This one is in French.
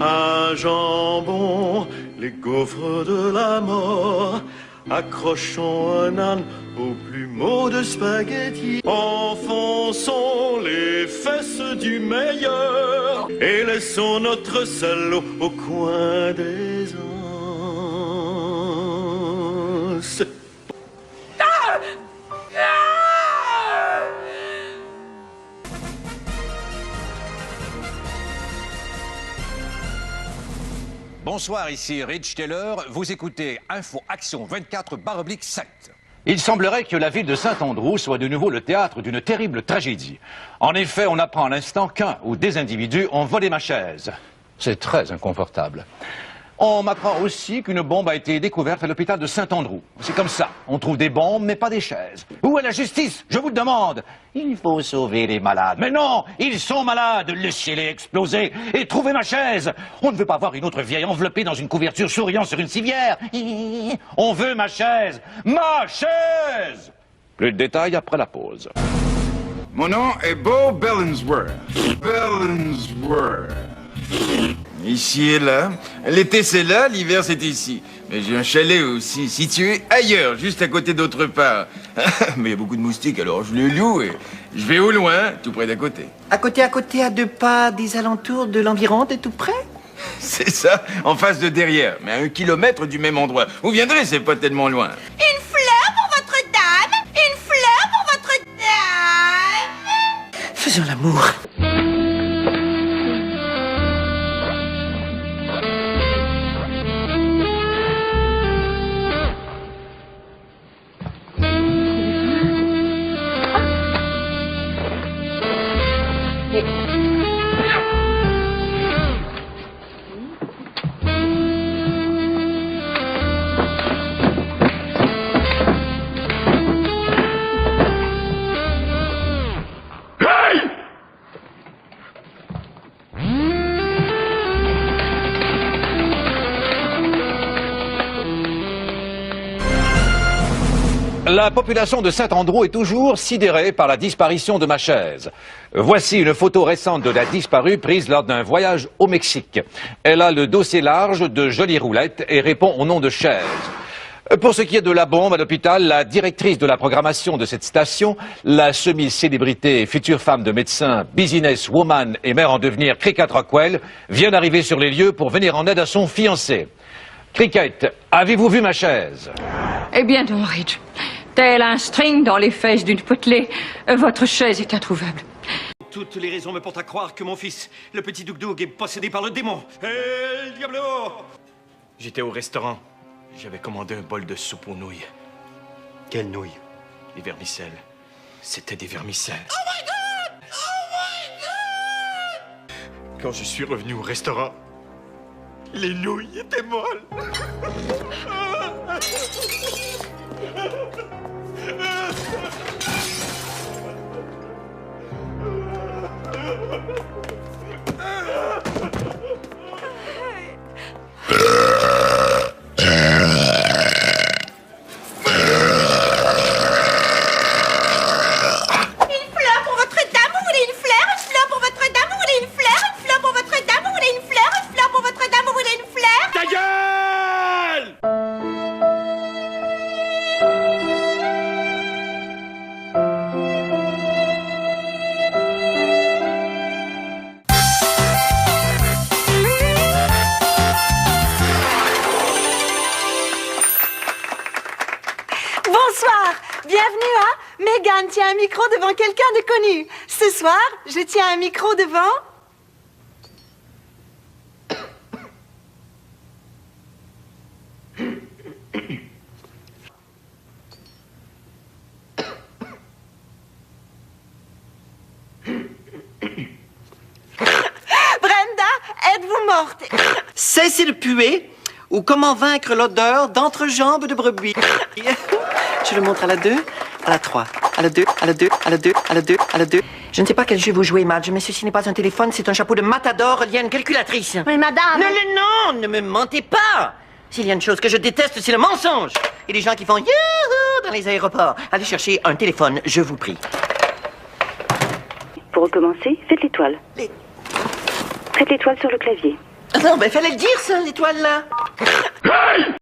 un jambon, les gaufres de la mort. Accrochons un âne au plumeau de spaghetti. Enfonçons les fesses du meilleur et laissons notre salaud au coin des anses. Bonsoir, ici Rich Taylor. Vous écoutez Info Action 24/7. Il semblerait que la ville de Saint-Andrew soit de nouveau le théâtre d'une terrible tragédie. En effet, on apprend à l'instant qu'un ou des individus ont volé ma chaise. C'est très inconfortable. On m'apprend aussi qu'une bombe a été découverte à l'hôpital de Saint-Andrew. C'est comme ça. On trouve des bombes, mais pas des chaises. Où est la justice? Je vous le demande. Il faut sauver les malades. Mais non, ils sont malades. Laissez-les exploser et trouvez ma chaise. On ne veut pas voir une autre vieille enveloppée dans une couverture souriant sur une civière. On veut ma chaise. Ma chaise! Plus de détails après la pause. Mon nom est Beau Bellensworth. Bellensworth. Ici et là. L'été, c'est là, l'hiver, c'est ici. Mais j'ai un chalet aussi, situé ailleurs, juste à côté d'autre part. Mais il y a beaucoup de moustiques, alors je le loue et je vais au loin, tout près d'à côté. À côté, à 2 pas des alentours de l'environ, t'es tout près? C'est ça, en face de derrière, mais à 1 kilomètre du même endroit. Vous viendrez, c'est pas tellement loin. Une fleur pour votre dame! Une fleur pour votre dame! Faisons l'amour. La population de Saint-Andrew est toujours sidérée par la disparition de ma chaise. Voici une photo récente de la disparue prise lors d'un voyage au Mexique. Elle a le dossier large de jolies roulettes et répond au nom de chaise. Pour ce qui est de la bombe à l'hôpital, la directrice de la programmation de cette station, la semi-célébrité et future femme de médecin, businesswoman et mère en devenir Cricket Rockwell, vient d'arriver sur les lieux pour venir en aide à son fiancé. Cricket, avez-vous vu ma chaise? Eh bien non, Rich. Tel un string dans les fesses d'une potelée, votre chaise est introuvable. Toutes les raisons me portent à croire que mon fils, le petit Doug est possédé par le démon. El Diablo! J'étais au restaurant. J'avais commandé un bol de soupe aux nouilles. Quelles nouilles? Des vermicelles. C'était des vermicelles. Oh my God! Oh my God! Quand je suis revenu au restaurant, les nouilles étaient molles. Bienvenue à Megan tient un micro devant quelqu'un de connu. Ce soir, je tiens un micro devant... Brenda, êtes-vous morte? Cessez de puer ou comment vaincre l'odeur d'entrejambe de brebis. Je le montre à la 2, à la 3, à la 2, à la 2, à la 2, à la 2, à la 2. Je ne sais pas quel jeu vous jouez, Madge, mais ceci n'est pas un téléphone, c'est un chapeau de matador relié à une calculatrice. Oui, madame. Non, ne me mentez pas. S'il y a une chose que je déteste, c'est le mensonge. Et les gens qui font youhou dans les aéroports. Allez chercher un téléphone, je vous prie. Pour recommencer, faites l'étoile. Faites l'étoile sur le clavier. Non, mais fallait le dire, ça, l'étoile, là.